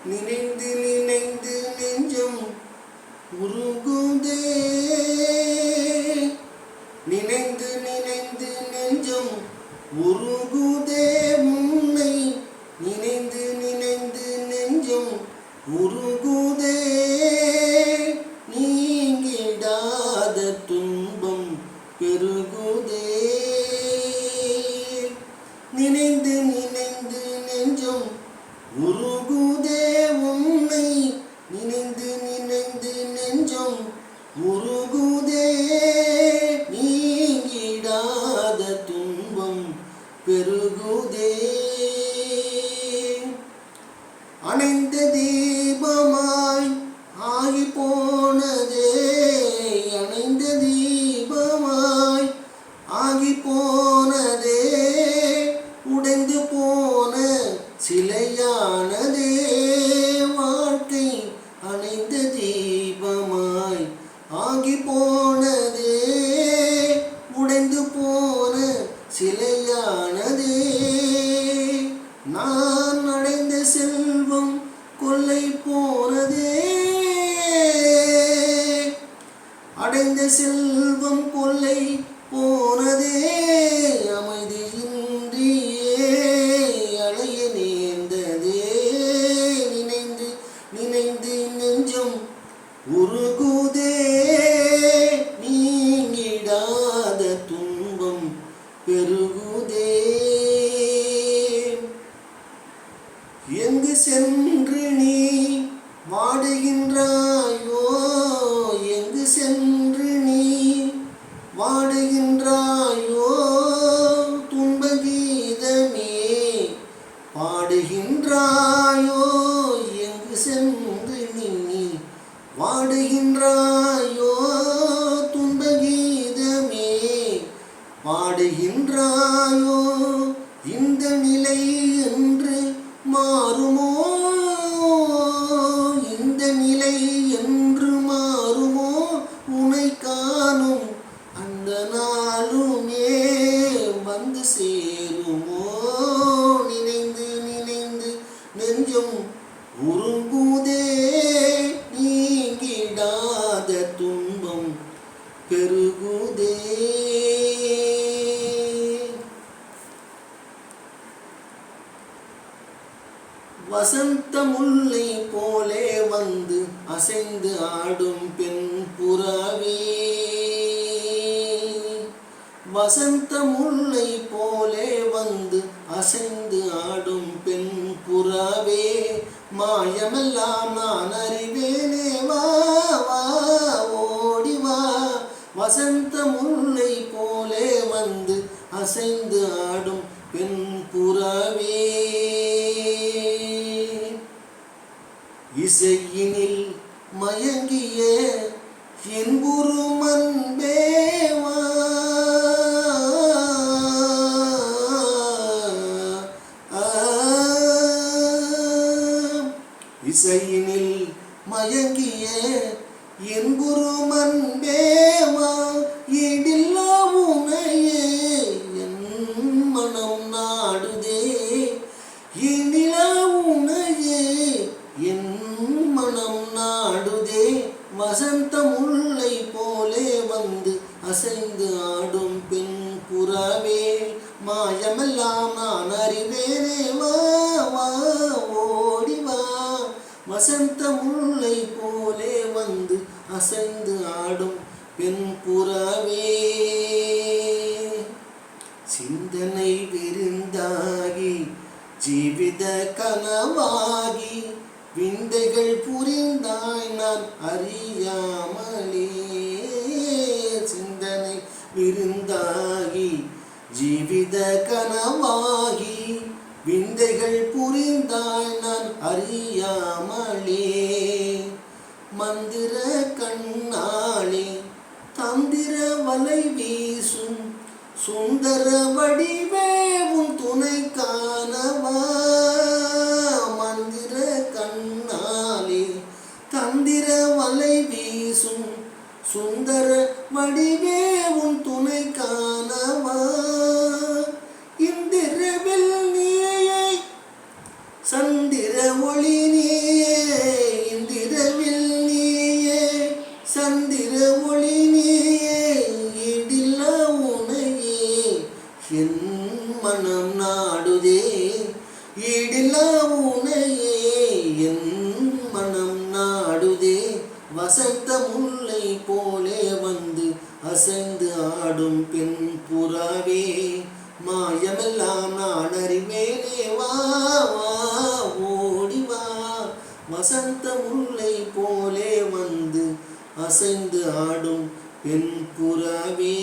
நினைந்து நினைந்து நெஞ்சம் உருகுதே, நினைந்து நினைந்து நெஞ்சம் உருகுதே, உன்னை நினைந்து நினைந்து நெஞ்சம் உருகுதே, நீங்கிடாத துன்பம் பெருகுதே, நினைந்து நினைந்து நெஞ்சம் உருகுதே, உன்னை நினைந்து நினைந்து நெஞ்சம் உருகுதே, நீங்கிடாத துன்பம் பெருகுதே. அணைந்த தீபமாய் ஆகி போனதே, அணைந்த தீபமாய் ஆகி போனதே, உடைந்து போன சிலையானதே வாழ்க்கை, அணைந்த தீபமாய் ஆகி போனதே, உடைந்து போன சிலையானதே. நான் அடைந்த செல்வம் கொள்ளை போனதே, அடைந்த செல்வம் கொள்ளை போனதே, அமைதியின்றியே அலைய நேர்ந்ததே, நினைந்து நினைந்து நெஞ்சம் உருகுதே, நீங்கிடாத துன்பம் பெருகுதே. எங்கு சென்று நீ வாடுகின்றாயோ, எங்கு சென்று நீ வாடுகின்றாயோ, துன்ப கீதமே பாடுகின்றாயோ, எங்கு சென்று நீ வாடுகின்றாயோ, துன்ப கீதமே பாடுகின்றாயோ, இந்த நிலை என்று மாறுமோ, இந்த நிலை என்று மாறுமோ, உனை காணும் அந்த நாளுமே வந்து சேருமோ, நினைந்து நினைந்து நெஞ்சம் உருகுதே, நீங்கிடாத துன்பம் பெருகுதே. வசந்த முல்லை போலே வந்து அசைந்து ஆடும் பெண் புறாவே, வசந்த முல்லை போலே வந்து அசைந்து ஆடும் பெண் புறாவே, மாயமெல்லாம் நான் அறிவேனே, வா வா ஓடிவா, வசந்த முல்லை போலே வந்து அசைந்து ஆடும் பெண் புறாவே. இசையினில் மயங்கிய என் குரு அன்பேவா, இசையினில் மயங்கிய என் குரு அன்பேவா, ஈடில்லா உனையே என் மனம் நாடுதே, ஈடில்லா உனையே என் மனம் நாடுதே, வசந்த முல்லை போலே வந்து அசைந்து ஆடும் பெண் புறாவே, மாயமெல்லாம் நான் அறிவேனே, வா வா ஓடிவா, வசந்த முல்லை போலே வந்து அசைந்து ஆடும் பெண் புறாவே. சிந்தனை விருந்தாகி ஜீவித கனவாகி விந்தைகள் புரிந்தாய் நான் அறியாமலே, சிந்தனை விருந்தாகி ஜீவித கனவாகி விந்தைகள் புரிந்தாய் நான் அறியாமலே, மந்திர கண்ணாளே தந்திர வலை வீசும் சுந்தர வடிவே உன் துணை காணவா, மந்திர கண்ணாளே தந்திர வலை வீசும் சுந்தர வடிவே உன் துணை காணவா, இந்திரவில் நீயை சந்திர ஒளி நீயே மனம் நாடுதே ஈடில்லா உனையே என் மனம் நாடுதே வசந்த முல்லை போலே வந்து அசைந்து ஆடும் பெண் புறாவே மாயமெல்லாம் நான் அறிவேனே வா வா ஓடி வா வசந்த முல்லை போலே வந்து அசைந்து ஆடும் பெண் புறாவே